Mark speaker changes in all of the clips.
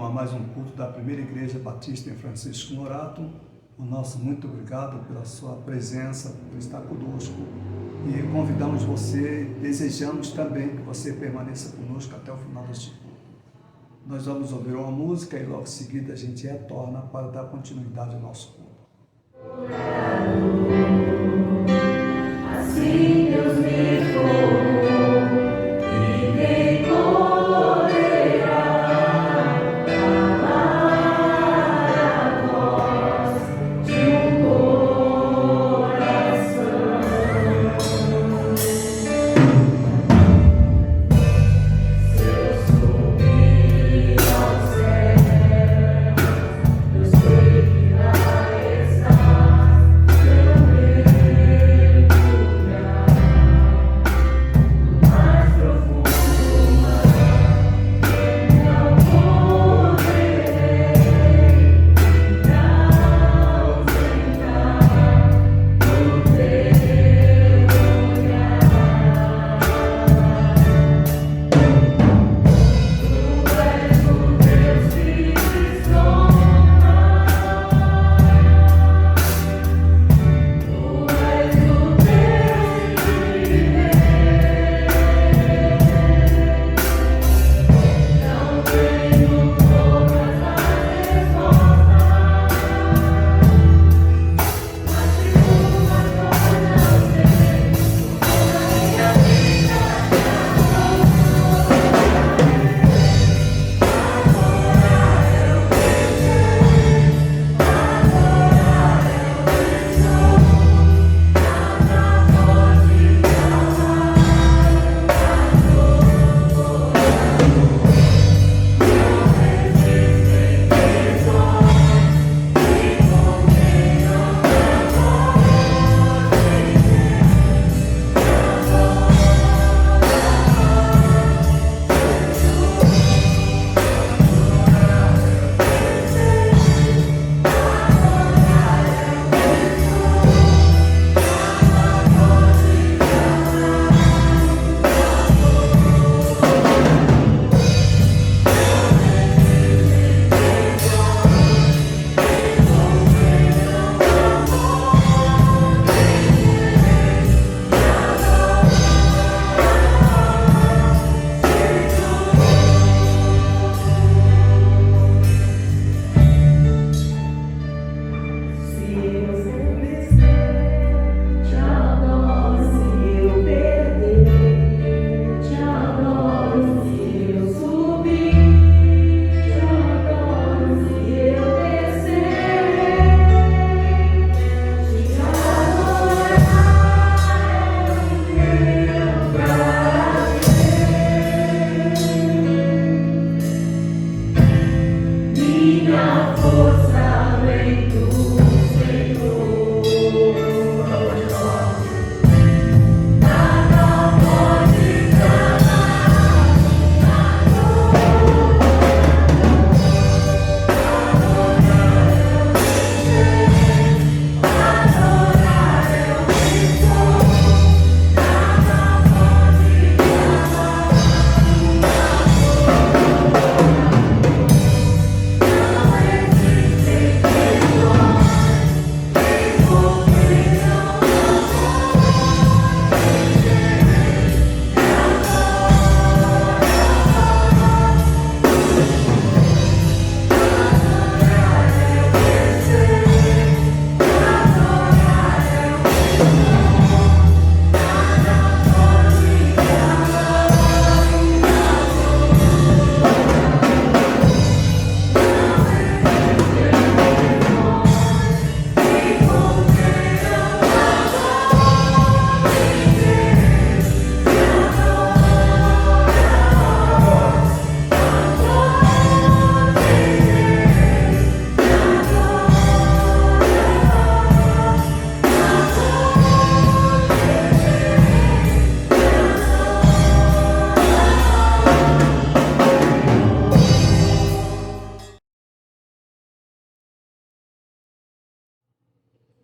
Speaker 1: bem-vindo a mais um culto da Primeira Igreja Batista em Francisco Morato. O nosso muito obrigado pela sua presença, por estar conosco. E convidamos você, desejamos também que você permaneça conosco até o final deste culto. Nós vamos ouvir uma música e logo em seguida a gente retorna para dar continuidade ao nosso culto.
Speaker 2: Assim Deus me formou, ninguém poderá calar a voz de um coração. Se eu subir ao céu, eu sei que lá está meu mais profundo mar, não poderei me ausentar do teu olhar. Tu és o Deus que te sonda, tu és o Deus que me vê. Não tenho todas as respostas, mas de uma coisa sei, toda minha vida se eu vencer, te adoro. Se eu perder, te adoro. Se eu subir, te adoro. Se eu descer, te adorar é meu prazer. Minha força vem do Senhor. Nada pode calar minha dor. Adorar eu me sou. Nada pode calar Não existem questões que confiam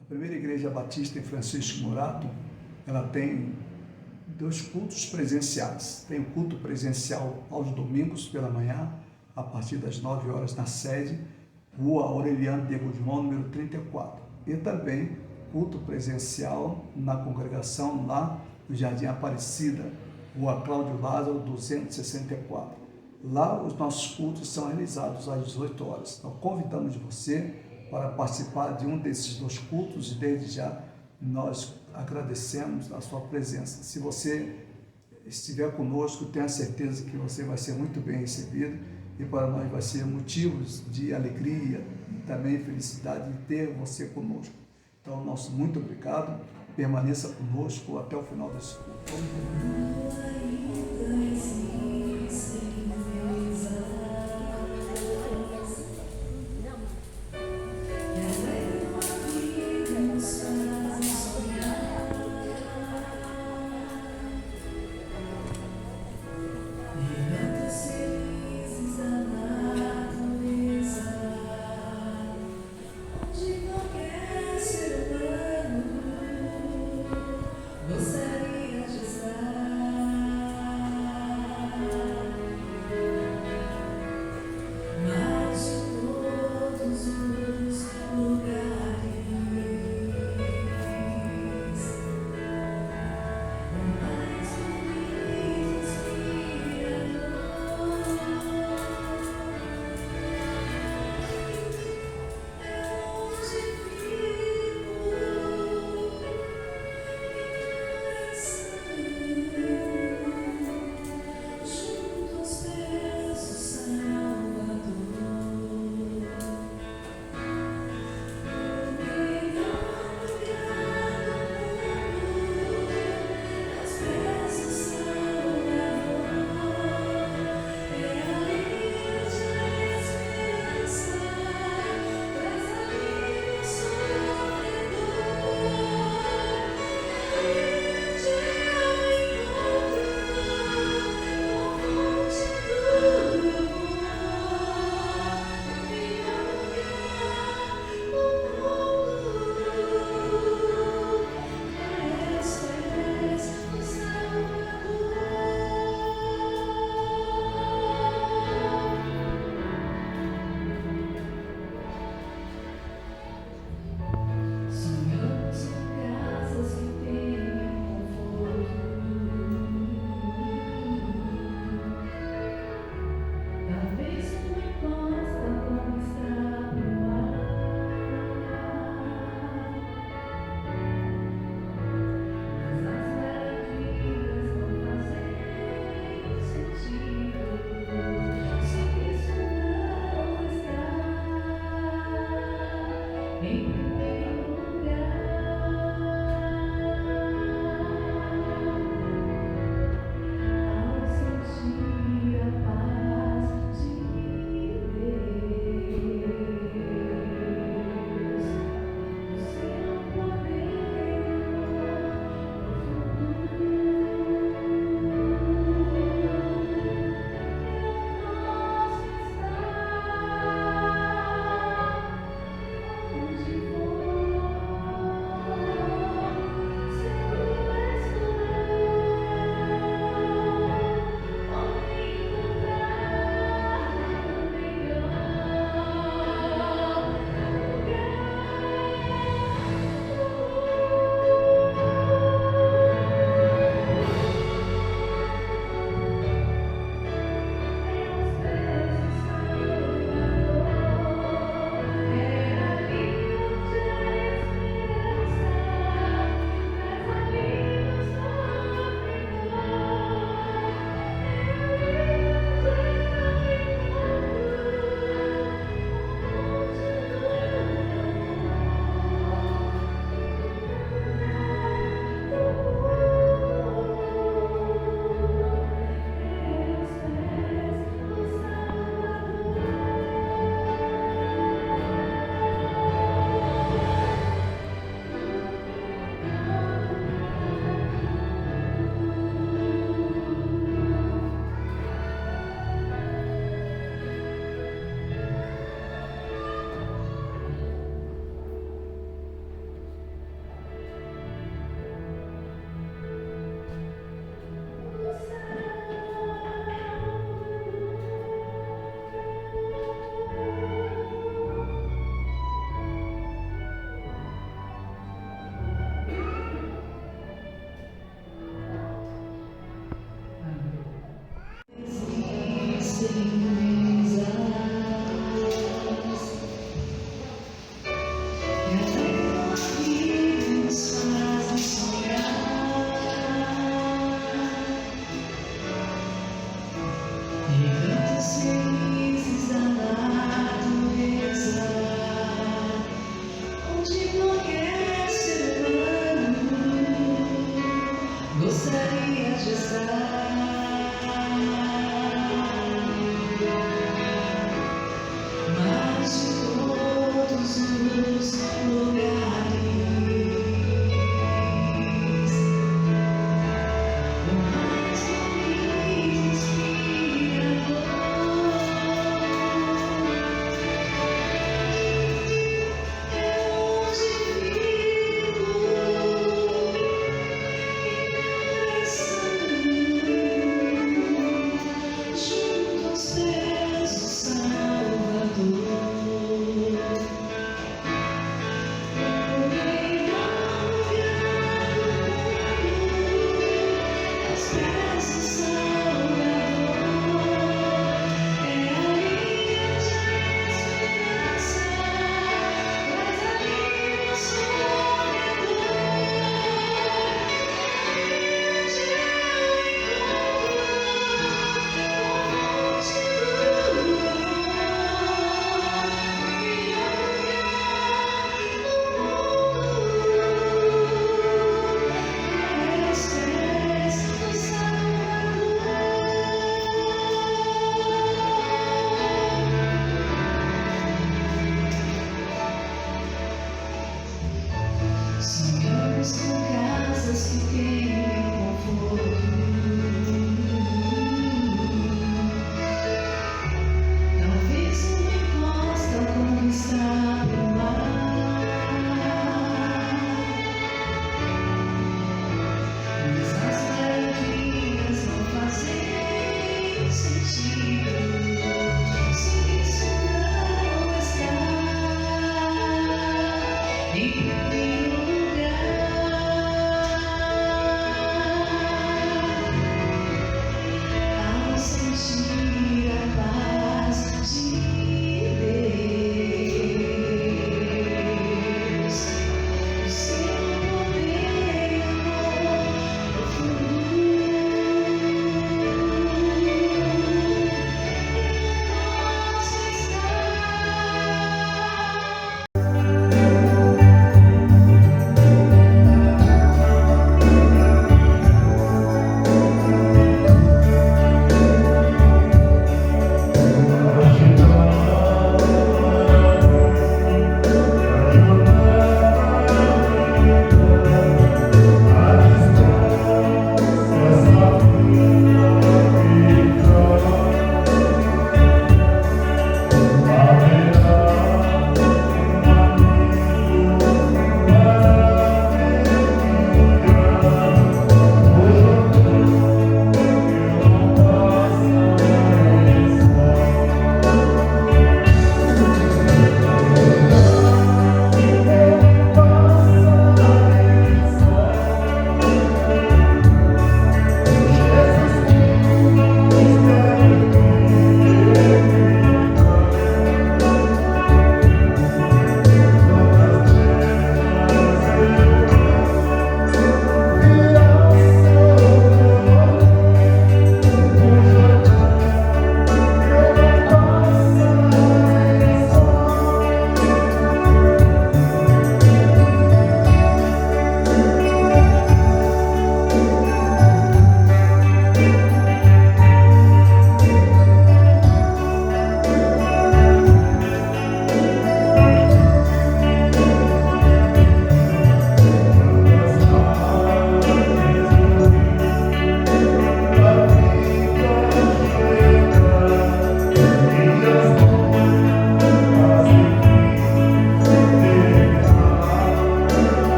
Speaker 1: A Primeira Igreja Batista em Francisco Morato, ela tem 2 cultos presenciais. Tem o culto presencial aos domingos pela manhã, a partir das 9 horas na sede, Rua Aureliano de Guzmão, número 34. E também culto presencial na congregação lá no Jardim Aparecida, Rua Cláudio Lázaro, 264. Lá os nossos cultos são realizados às 18 horas. Então convidamos você para participar de um desses 2 cultos e desde já nós agradecemos a sua presença. Se você estiver conosco, tenha certeza que você vai ser muito bem recebido e para nós vai ser motivos de alegria e também felicidade de ter você conosco. Então, nosso muito obrigado, permaneça conosco até o final desse culto.
Speaker 2: Gostaria de estar Mas de todos os lugares, o mais bonito inspirador é onde vivo e meu coração.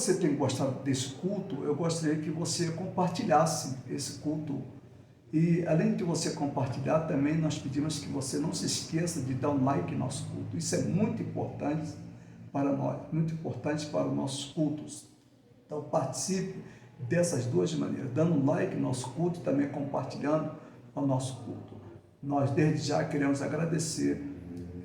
Speaker 1: você tem gostado desse culto, eu gostaria que você compartilhasse esse culto. E além de você compartilhar, também nós pedimos que você não se esqueça de dar um like em nosso culto. Isso é muito importante para nós, muito importante para os nossos cultos. Então participe dessas duas maneiras, dando um like no nosso culto e também compartilhando o nosso culto. Nós desde já queremos agradecer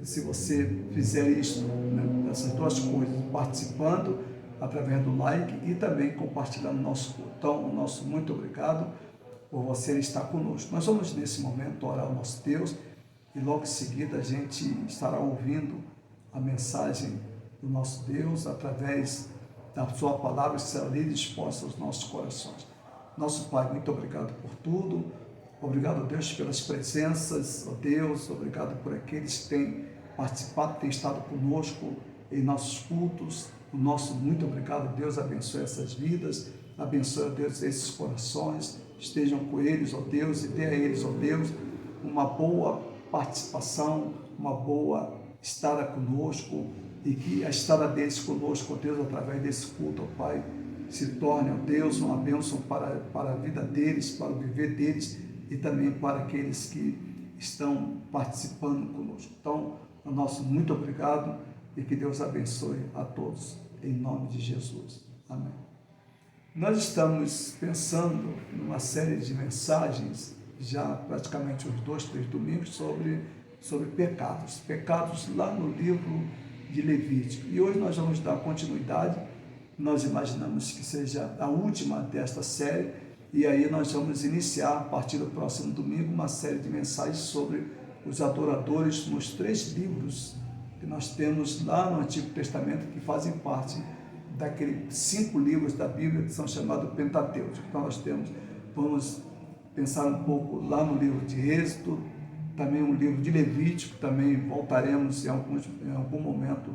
Speaker 1: se você fizer isso, né, essas duas coisas, participando através do like e também compartilhando o nosso culto. Então, o nosso muito obrigado por você estar conosco. Nós vamos nesse momento orar ao nosso Deus e logo em seguida a gente estará ouvindo a mensagem do nosso Deus através da sua palavra que será lida e exposta aos nossos corações. Nosso Pai, muito obrigado por tudo. Obrigado, Deus, pelas presenças, ó Deus. Obrigado por aqueles que têm participado, têm estado conosco em nossos cultos. O nosso muito obrigado, Deus, abençoe essas vidas, abençoe, ó Deus, esses corações. Estejam com eles, ó Deus, e dê a eles, ó Deus, uma boa participação, uma boa estada conosco, e que a estada deles conosco, ó Deus, através desse culto, ó Pai, se torne, ó Deus, uma bênção para a vida deles, para o viver deles e também para aqueles que estão participando conosco. Então, o nosso muito obrigado e que Deus abençoe a todos, em nome de Jesus. Amém. Nós estamos pensando numa série de mensagens, já praticamente uns 2, 3 domingos, sobre pecados lá no livro de Levítico. E hoje nós vamos dar continuidade, nós imaginamos que seja a última desta série, e aí nós vamos iniciar, a partir do próximo domingo, uma série de mensagens sobre os adoradores nos 3 livros que nós temos lá no Antigo Testamento, que fazem parte daqueles 5 livros da Bíblia que são chamados Pentateuco. Então nós vamos pensar um pouco lá no livro de Êxodo, também um livro de Levítico, também voltaremos em algum momento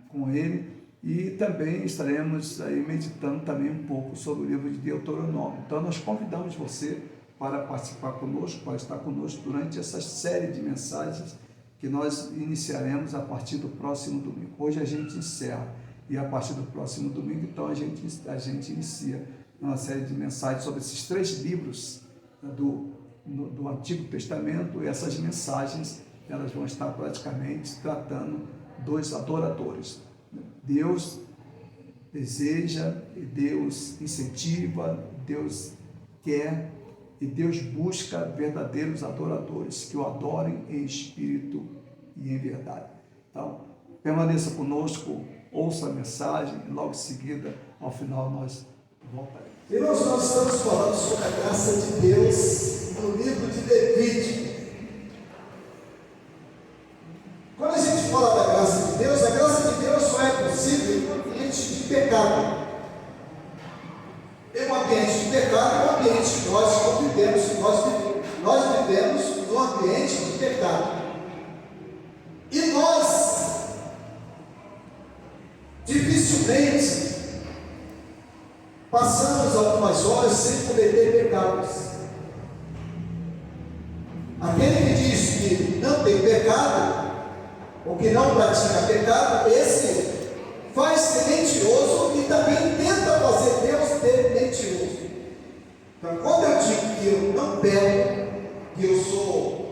Speaker 1: com ele, e também estaremos aí meditando também um pouco sobre o livro de Deuteronômio. Então nós convidamos você para participar conosco, para estar conosco durante essa série de mensagens que nós iniciaremos a partir do próximo domingo. Hoje a gente encerra, e a partir do próximo domingo, então a gente inicia uma série de mensagens sobre esses 3 livros, né, do Antigo Testamento, e essas mensagens elas vão estar praticamente tratando dos adoradores. Deus deseja, e Deus incentiva, Deus quer e Deus busca verdadeiros adoradores que o adorem em espírito e em verdade. Então, permaneça conosco, ouça a mensagem e logo em seguida, ao final, nós voltaremos.
Speaker 3: Irmãos, nós estamos falando sobre a graça de Deus no livro de Levítico. Quando a gente fala da graça de Deus, a graça de Deus só é possível em um ambiente de pecado. Em um ambiente de pecado, é um ambiente que nós convivemos, nós vivemos num ambiente de pecado. E nós, dificilmente, passamos algumas horas sem cometer pecados. Aquele que diz que não tem pecado, ou que não pratica pecado, esse faz-se mentiroso e também tenta fazer Deus ter mentiroso. Então, quando eu digo que eu não peco, que eu sou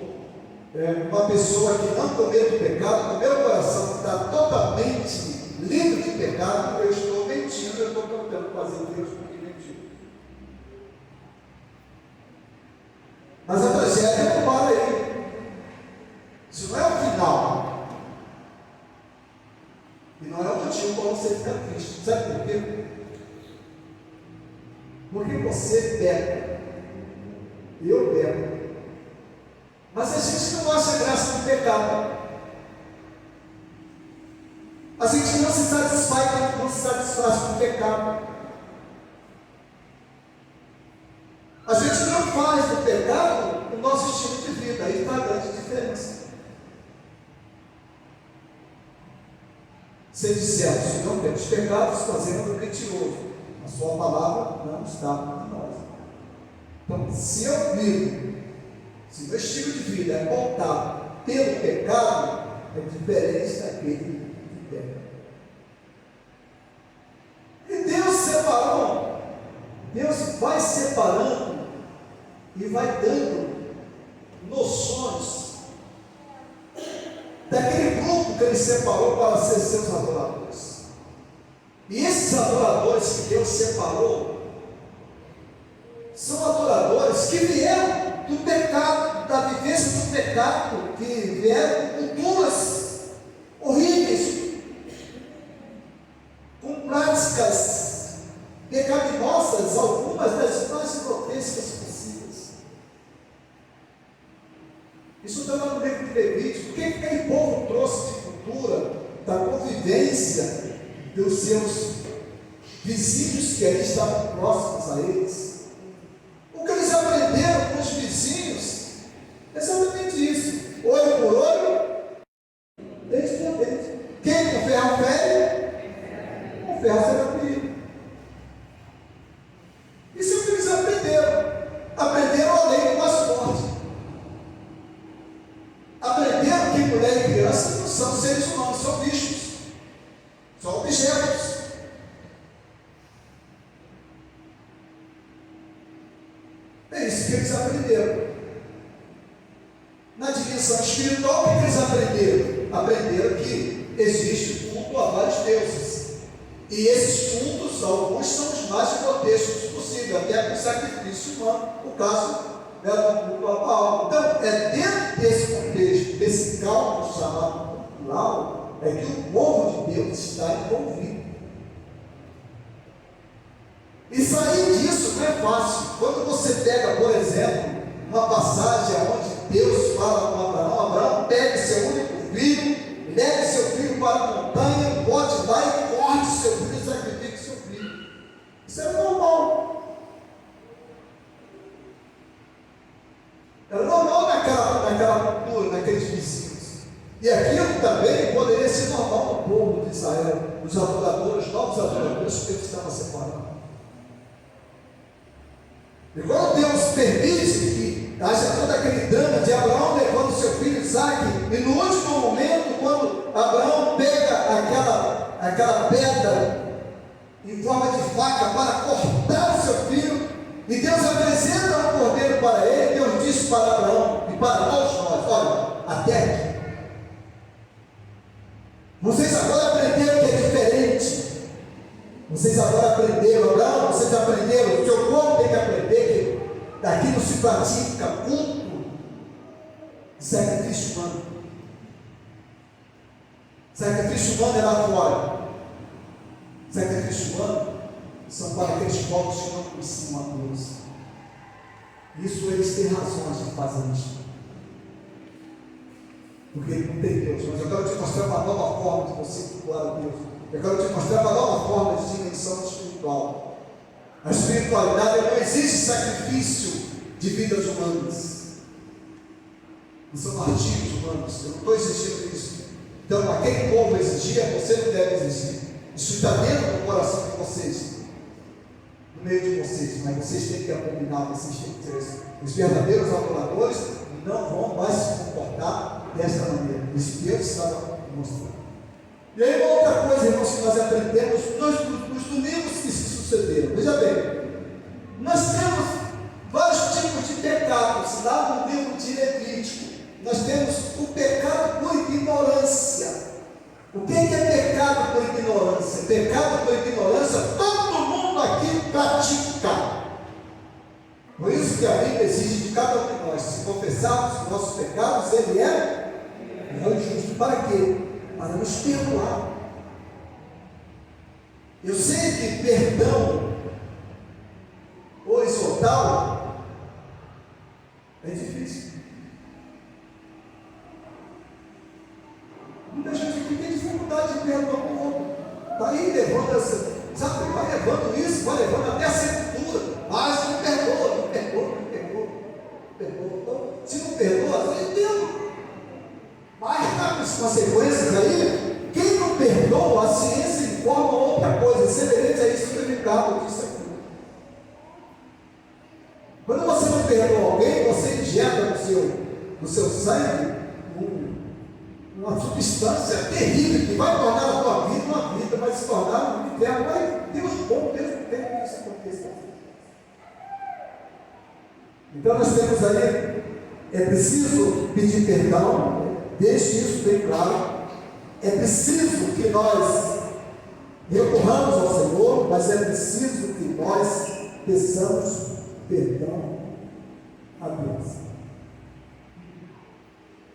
Speaker 3: uma pessoa que não comete pecado, o meu coração está totalmente livre de pecado, eu estou mentindo, eu estou tentando fazer Deus porque mentiu. Mas a tragédia não para aí. Isso não é o final. E não é o motivo para você ficar triste. Sabe por quê? Porque você peca. Eu peco. Mas a gente não acha graça no pecado. A gente não se satisfaz com o pecado. A gente não faz do pecado o nosso estilo de vida. Aí está a grande diferença. Se dissermos que não temos pecados, fazemos o mentiroso. A sua palavra não está em nós. Então, se eu vivo, se o meu estilo de vida é pautado pelo pecado, é diferente daquele que peca. vai dando noções daquele grupo que ele separou para ser seus adoradores. E esses adoradores que Deus separou são adoradores que vieram do pecado, da vivência do pecado, que vieram com culturas horríveis, com práticas pecaminosas, algumas das mais grotescas possíveis. Isso está lá no livro de Levítico. O que aquele povo trouxe de cultura, da convivência dos seus vizinhos que ali estavam próximos a eles? O que eles aprenderam com os vizinhos é exatamente isso: olho por olho, dente por dente. Quem com ferro fere, com ferro será ferido. Isso é o que eles aprenderam. Aprenderam a lei do mais forte. Aprenderam que mulher e criança não são seres humanos, são bichos, são objetos. É isso que eles aprenderam. Na dimensão espiritual, o que eles aprenderam? Aprenderam que existe culto a vários deuses. E esses cultos, alguns são os mais grotescos possível, até com sacrifício humano, no caso era do culto a Baal. Então, é dentro desse contexto, desse cálculo chamado cultural, é que o povo de Deus está envolvido. E sair disso não é fácil. Quando você pega, por exemplo, uma passagem onde Deus fala com Abraão: Abraão, pegue seu único filho, leve seu filho para a montanha, bote lá e corte seu filho e sacrifique seu filho. Isso era normal. Era normal naquela cultura, naqueles vizinhos. E aquilo também poderia ser normal no povo de Israel, os adoradores, novos adoradores que eles estavam separando. E quando Deus permite que haja todo aquele drama de Abraão levando seu filho Isaque, e no último momento, quando Abraão pega aquela pedra em forma de faca para cortar o seu filho, e Deus apresenta um cordeiro para ele, Deus disse para Abraão e para todos nós: olha, até aqui. Vocês agora aprenderam que é diferente. Vocês agora aprenderam, Abraão, vocês aprenderam, o seu povo tem que aprender que daqui não se pratica culto de sacrifício humano. Sacrifício humano é lá fora. Sacrifício humano são para aqueles povos que não conheciam a Deus. Isso eles têm razões de fazer isso, porque ele não tem Deus. Mas eu quero te mostrar uma nova forma de você cultuar a Deus. Eu quero te mostrar uma nova forma de dimensão espiritual. A espiritualidade não existe sacrifício de vidas humanas. Não são artigos humanos. Eu não estou exigindo isso. Então, aquele povo exigia, você não deve exigir. Isso está dentro do coração de vocês, no meio de vocês. Mas vocês têm que abominar, vocês têm que ser os verdadeiros adoradores e não vão mais se comportar desta maneira. Isso Deus estava mostrando. E aí, uma outra coisa, irmãos, que nós aprendemos nos domingos que se sucederam. Veja bem, nós temos vários tipos de pecados lá no livro de Levítico. Nós temos o pecado por ignorância. O que é pecado por ignorância? Pecado por ignorância, todo mundo aqui pratica. Por isso que a Bíblia exige de cada um de nós, se confessarmos os nossos pecados, Ele é justo. Para quê? Para nos perdoar. Eu sei que perdão horizontal é difícil. Muita gente aqui tem dificuldade de perdoar o outro. Está aí levando essa, sabe, vai levando isso, vai levando até a sepultura. Mas não perdoa, não perdoa, não perdoa, não perdoa. Então, se não perdoa, eu entendo. Mas está com as consequências aí. Quem não perdoa, a ciência informa outra coisa, semelhante a isso que o Ricardo disse aqui. Quando você não perdoa alguém, você injeta no seu sangue uma substância terrível que vai tornar a tua vida uma vida, vai se tornar um inferno. Mas Deus bom, Deus não tem que isso aconteça. Então nós temos aí, é preciso pedir perdão, deixe isso bem claro. É preciso que nós recorramos ao Senhor, mas é preciso que nós peçamos perdão a Deus.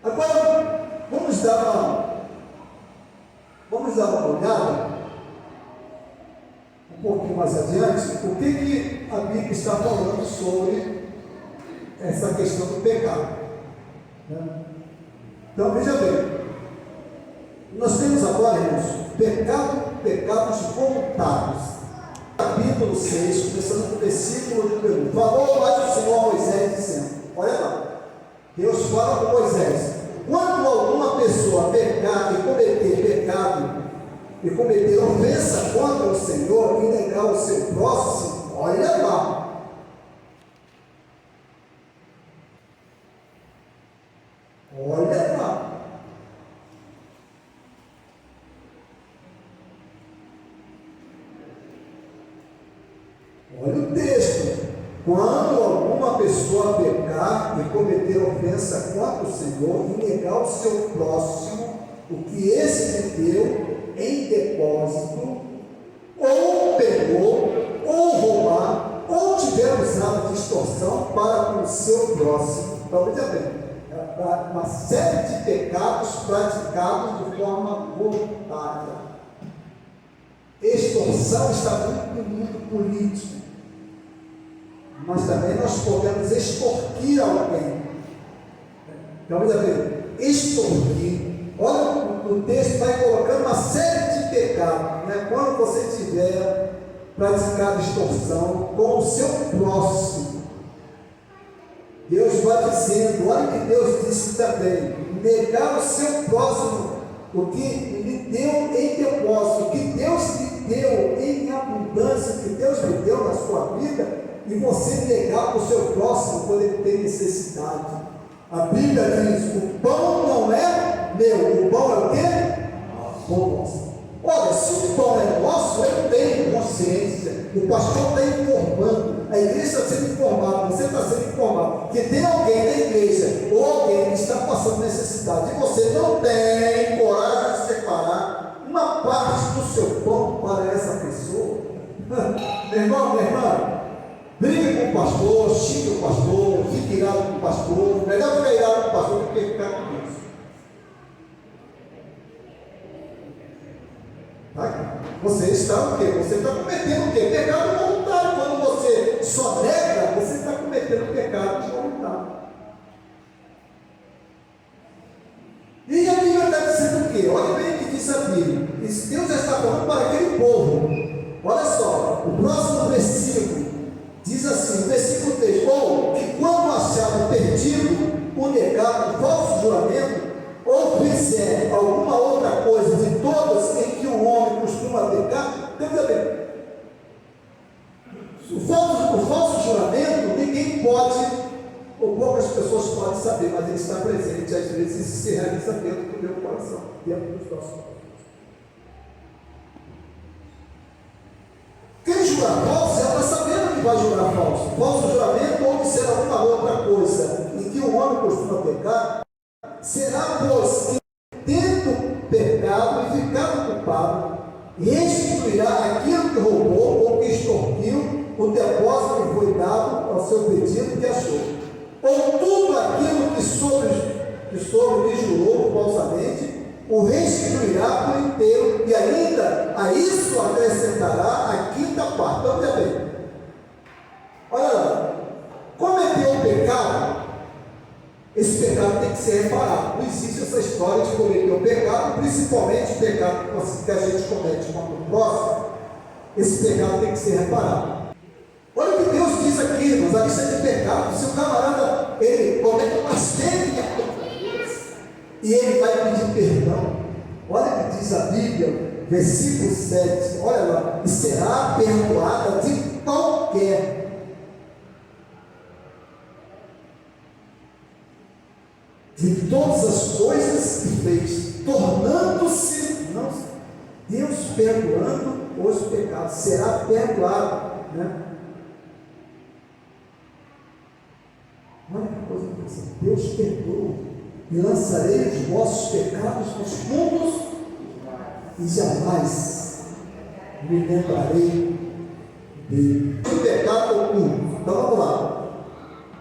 Speaker 3: Agora, vamos dar uma olhada um pouquinho mais adiante, o que a Bíblia está falando sobre essa questão do pecado, né? Então, veja bem, nós temos agora, irmãos, pecados voluntários. Capítulo 6, começando no versículo de 1. Falou mais o Senhor a Moisés, dizendo: olha lá, Deus fala com Moisés: quando alguma pessoa pecar e cometer pecado, e cometer ofensa contra o Senhor, e negar o seu próximo, olha lá. Olha lá. Olha o texto. Quando alguma pessoa pecar e cometer ofensa contra o Senhor e negar o seu próximo, o que esse lhe deu em depósito, ou pegou, ou roubar, ou tiver usado de extorsão para com o seu próximo. Então, veja bem, uma série de pecados praticados de forma voluntária. Extorsão está muito no mundo político, mas também nós podemos extorquir alguém. Então, veja bem, extorquir. Olha, o texto vai colocando uma série de pecados, né? Quando você tiver praticado extorsão com o seu próximo, Deus vai dizendo, olha o que Deus disse também: negar o seu próximo, o que lhe deu em depósito, o que Deus lhe deu em abundância, o que Deus lhe deu na sua vida, e você negar para o seu próximo quando ele tem necessidade. A Bíblia diz: o pão não é meu, o pão é o quê? Nosso. Olha, se o pão é nosso, eu tenho consciência, o pastor está informando, a igreja está sendo informada, você está sendo informado que tem alguém na igreja ou alguém que está passando necessidade e você não tem coragem de separar uma parte do seu pão para essa pessoa. Meu irmão, minha irmã, brigue com o pastor, xingue o pastor, fique irado com o pastor. Melhor ficar irado com o pastor do que ficar com Deus. Tá? Você está o quê? Você está cometendo o quê? Pecado voluntário. Quando você só nega, você está cometendo pecado voluntário. E a Bíblia está dizendo o quê? Olha bem o que diz a Bíblia. Deus já está falando para aquele povo. Olha só, o próximo versículo diz assim, versículo 3: ou que quando achado perdido o negar o falso juramento, ou fizer alguma outra coisa de todas em que o homem costuma pecar, deve saber. O falso juramento, ninguém pode, ou poucas pessoas podem saber, mas ele está presente, às vezes se realiza dentro do meu coração, dentro dos nossos corações. Quem jurar falso, já está sabendo que vai jurar falso. Falso juramento, ou disser alguma outra coisa em que o homem costuma pecar, será, pois, que tendo pecado e ficado culpado, restituirá aquilo que roubou ou que extorquiu, o depósito que foi dado ao seu pedido que achou, ou tudo aquilo que sobre lhe jurou falsamente, o restituirá por inteiro, e ainda a isso acrescentará a quinta parte. Então, veja bem, olha lá, cometeu um pecado, esse pecado tem que ser reparado. Não existe essa história de cometer um pecado, principalmente o pecado que a gente comete contra o próximo. Esse pecado tem que ser reparado. Olha o que Deus diz aqui, irmãos, a lista de pecados. Se o camarada ele comete uma série de coisas e ele vai pedir perdão, olha o que diz a Bíblia, versículo 7, olha lá: e será perdoada de qualquer de todas as coisas que fez, tornando-se, não, Deus perdoando os pecados, será perdoado, né? coisa, Deus perdoa, e lançarei os vossos pecados nos fundos, e jamais me lembrarei dele. O pecado oculto. Então vamos lá.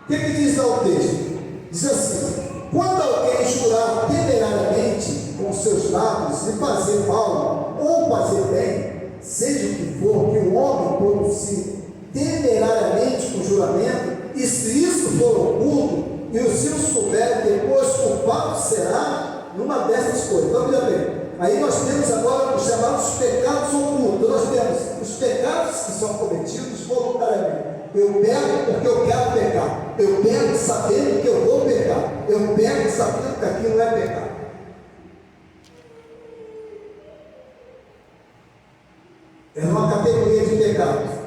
Speaker 3: O que diz lá o texto? Diz assim: quando alguém jurar temerariamente com seus lábios de fazer mal ou fazer bem, seja o que for, que o homem pronuncie temerariamente com juramento, e se isso for oculto, e os seus souberem depois, culpado será numa dessas coisas. Então, veja bem, aí nós temos agora os chamados pecados ocultos. Nós temos os pecados que são cometidos voluntariamente. Eu pego porque eu quero pecar. Eu pego sabendo que eu vou pecar. Eu pego sabendo que aquilo é pecado. É uma categoria de pecados.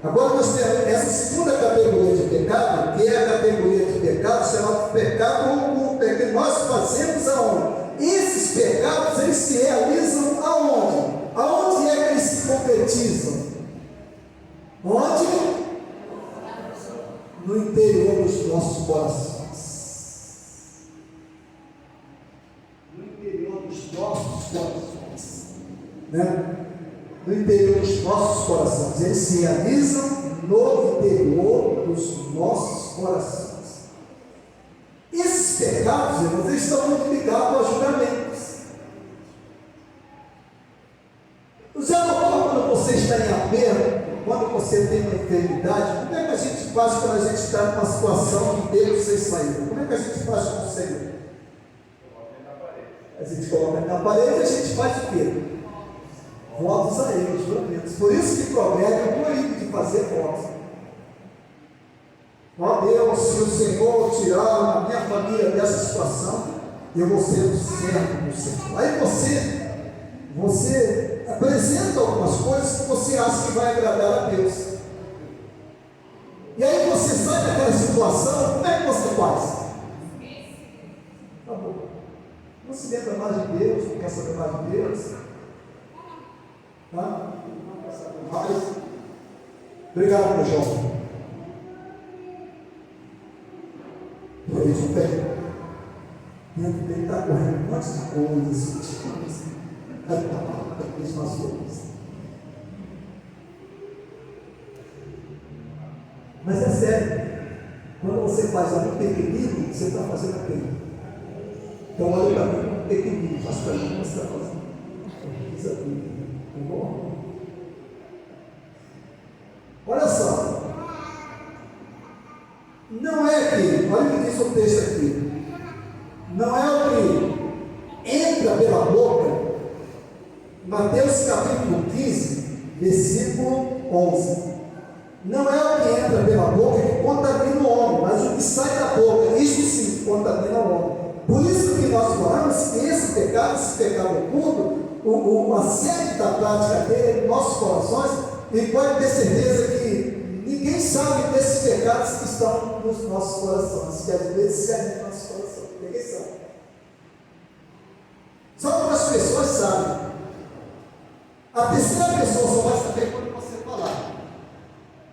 Speaker 3: Agora nós temos essa segunda categoria de pecado, que é a categoria de pecado chamada pecado oculto, é que nós fazemos aonde? Esses pecados, eles se realizam aonde? Aonde é que eles se concretizam? Onde? No interior dos nossos corações. No interior dos nossos corações. Né? No interior dos nossos corações. Eles se realizam no interior dos nossos corações. Esses pecados, irmãos, eles estão muito ligados aos julgamentos. Já notou quando você está em aperto, quando você tem uma enfermidade, como é que a gente faz quando a gente está numa situação de Deus sem saída? Como é que a gente faz com o Senhor? A gente coloca na parede e a gente faz o quê? Votos a Ele, juramentos. Por isso que provérbio proíbe de fazer votos. Ó Deus, se o Senhor tirar a minha família dessa situação, eu vou ser um servo do Senhor. Aí você apresenta algumas coisas que você acha que vai agradar a Deus. E aí você sai daquela situação, como é que você faz? Tá bom. Não se lembra mais de Deus, não quer saber mais de Deus. Tá? Não quer saber mais. Obrigado, meu jovem. Fez o pé. Dentro dele está correndo um monte de coisas. Mas é sério, quando você faz algo pequenino, você está fazendo aquilo. Então olha para mim, pequenino, faz para mim o que você está fazendo. Isso aqui, tá bom? Olha só, não é que, olha o que diz o texto aqui, não é o que entra pela boca. Mateus capítulo 15, versículo 11. Não é o que entra pela boca que contamina o homem, mas o que sai da boca, isso sim contamina o homem. Por isso que nós falamos que esse pecado oculto, a sede da prática dele é em nossos corações, e pode ter certeza que ninguém sabe desses pecados que estão nos nossos corações, que às vezes servem nos nossos corações. Ninguém sabe. Só algumas pessoas sabem. A terceira pessoa só vai saber quando você falar.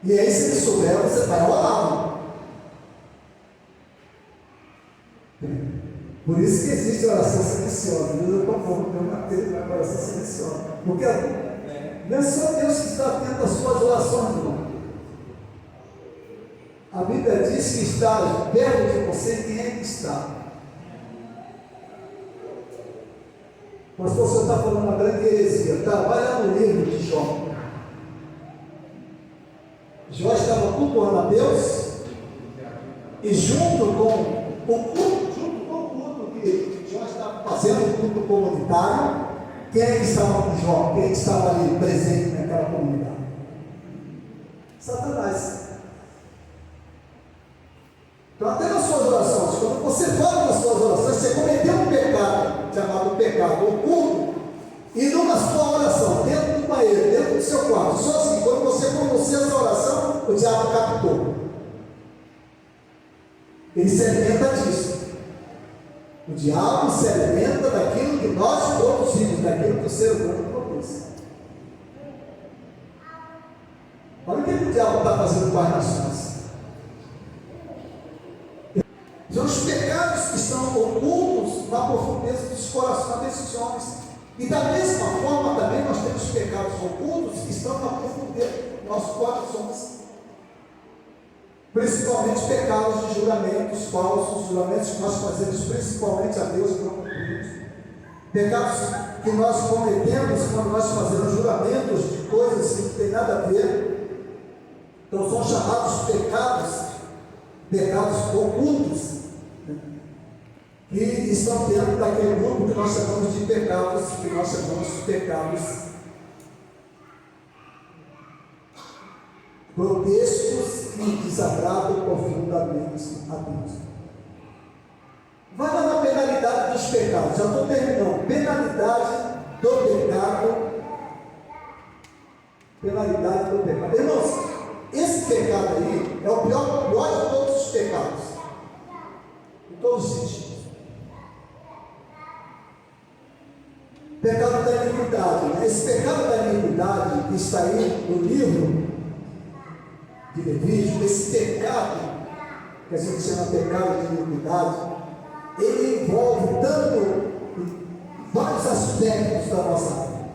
Speaker 3: E aí, se ele souber, você vai orar. Por isso que existe oração silenciosa. Deus é tão bom que tem uma coisa na oração silenciosa. Porque não é só Deus que está atento às suas orações, irmão. A Bíblia diz que está perto de você quem é que está. Pastor, você está falando uma grande heresia. Tá, vai lá no livro de Jó. Jó estava cultuando a Deus, e junto com o culto que Jó estava fazendo, o culto comunitário, quem é que estava com Jó? Quem é que estava ali presente naquela comunidade? Satanás. Então, até nas suas orações, quando você fala nas suas orações, você cometeu um pecado, chamado pecado oculto, e numa sua oração, dentro do banheiro, dentro do seu quarto, sozinho, quando você pronuncia essa oração, o diabo captou. Ele se alimenta disso. O diabo se alimenta daquilo que nós produzimos, daquilo que o ser humano produz. Olha o que o diabo está fazendo com as nações. Josué na profundeza dos corações desses homens. E da mesma forma também nós temos pecados ocultos que estão na profundeza dos nossos corações. Principalmente pecados de juramentos falsos, juramentos que nós fazemos principalmente a Deus e não cumprimos. Pecados que nós cometemos quando nós fazemos juramentos de coisas que não tem nada a ver. Então são chamados pecados ocultos, né? Que estão dentro daquele grupo que nós chamamos de pecados, grotescos que desagradam profundamente a Deus. Vai lá na penalidade dos pecados, já estou terminando. Penalidade do pecado. Penalidade do pecado. Irmãos, esse pecado aí é o pior de todos os pecados, em todos os sentidos. Pecado da iniquidade, né? Esse pecado da iniquidade que está aí no livro de Levítico, esse pecado que a gente chama pecado de iniquidade, ele envolve tanto vários aspectos da nossa vida.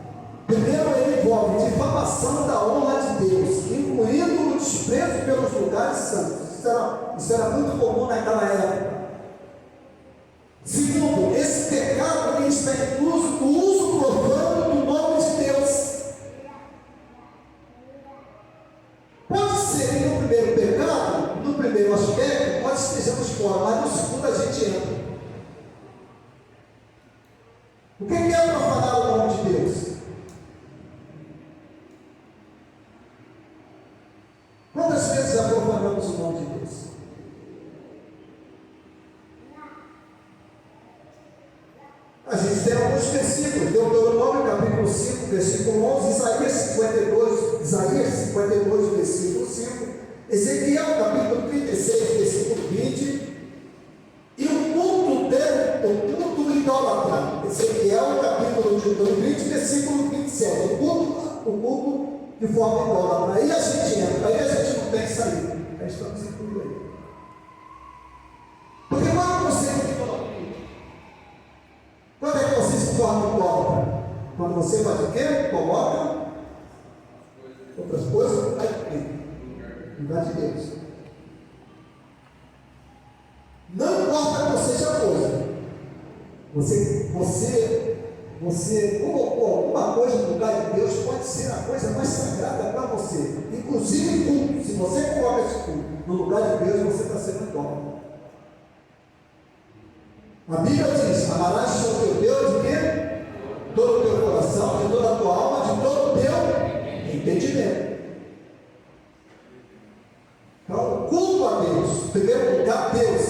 Speaker 3: Primeiro, ele envolve difamação da honra de Deus, incluindo o desprezo pelos lugares santos. Isso era muito comum naquela época. Segundo, esse pecado ele está incluso no uso profano do nome de Deus. Pode ser que no primeiro pecado, no primeiro aspecto, nós estejamos fora, mas no segundo a gente entra. O que é profanar o nome de Deus? Quantas vezes já profanamos o nome de Deus? A gente tem alguns versículos, Deuteronômio capítulo 5, versículo 11, Isaías 52, versículo 5, Ezequiel capítulo 36, versículo 20, e o culto idólatra, Ezequiel capítulo 20, versículo 27, o culto de forma idólatra. Aí a gente entra, aí a gente não tem saída, aí estamos incluindo aí. Porque qual é o conceito de idolatria? Quando é que você se torna idólatra? Quando você faz o quê? Coloca outras coisas no lugar de Deus. Não importa que seja coisa. Você colocou alguma coisa no lugar de Deus, pode ser a coisa mais sagrada para você. Inclusive culto. Se você coloca esse culto no lugar de Deus, você está sendo idólatra. A Bíblia diz: amarás o teu Deus de quê? Todo o teu coração, de toda a tua alma, de todo o teu entendimento. Então, culto a Deus, em primeiro lugar, Deus.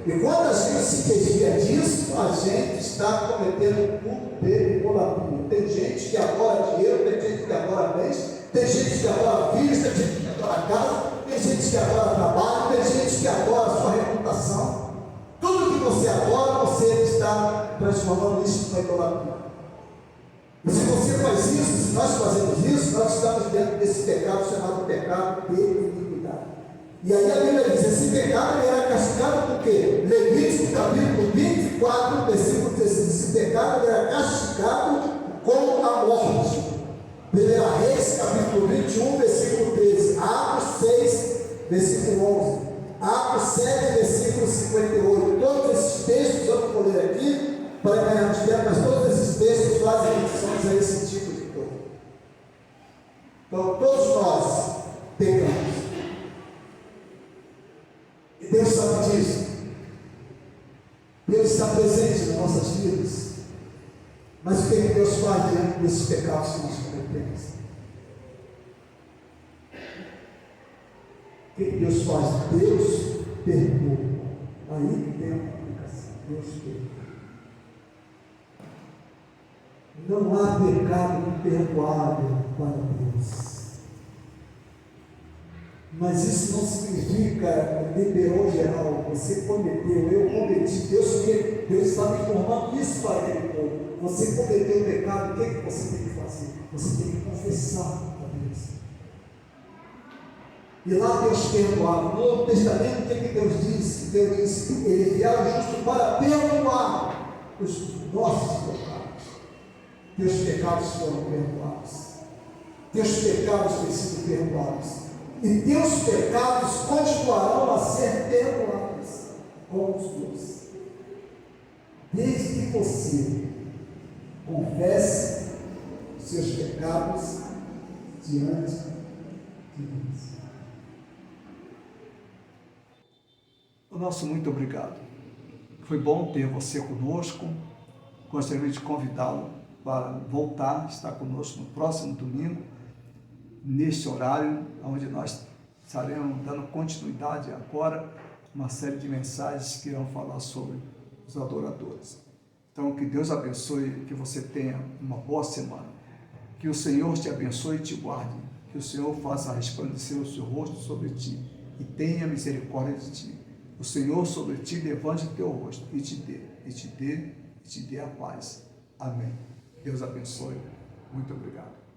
Speaker 3: E quando a gente se desvia disso, a gente está cometendo culto de idolatria. Tem gente que adora dinheiro, tem gente que adora bens, tem gente que adora filhos, tem gente que adora casa, tem gente que adora trabalho, tem gente que adora sua reputação. Tudo que você adora, você está transformando isso em idolatria. E se você faz isso, se nós fazemos isso, nós estamos dentro desse pecado chamado pecado de iniquidade. E aí a Bíblia diz: esse pecado era castigado por quê? Levítico capítulo 24, versículo 16. Esse pecado era castigado com a morte. 1 Reis capítulo 21, versículo 13. Atos 6, versículo 11. Atos 7, versículo 58. Todos esses textos, eu não vou ler aqui para ganharmos tempo, mas todos esses textos fazem menções a esse tipo de coisa. Então, todos nós pecamos. E Deus sabe disso. Deus está presente nas nossas vidas. Mas o que Deus faz diante desses pecados que nós cometemos? O que Deus faz? Deus perdoa. Aí que tem a complicação. Deus perdoa. Não há pecado imperdoável para Deus. Mas isso não significa liberou geral. Você cometeu, eu cometi. Deus está me informando isso para aquele povo. Você cometeu o pecado, o que você tem que fazer? Você tem que confessar a Deus. E lá Deus perdoava. No Novo Testamento, o que Deus disse? Deus disse: Ele enviou o justo para perdoar os nossos pecados. Teus pecados foram perdoados. Teus pecados têm sido perdoados. E teus pecados continuarão a ser perdoados com os teus. Desde que você confesse os seus pecados diante de Deus.
Speaker 1: O nosso muito obrigado. Foi bom ter você conosco. Gostaria de convidá-lo para voltar, estar conosco no próximo domingo, neste horário, onde nós estaremos dando continuidade agora uma série de mensagens que irão falar sobre os adoradores. Então, que Deus abençoe, que você tenha uma boa semana. Que o Senhor te abençoe e te guarde. Que o Senhor faça resplandecer o seu rosto sobre ti e tenha misericórdia de ti. O Senhor sobre ti levante o teu rosto e te dê a paz. Amém. Deus abençoe. Muito obrigado.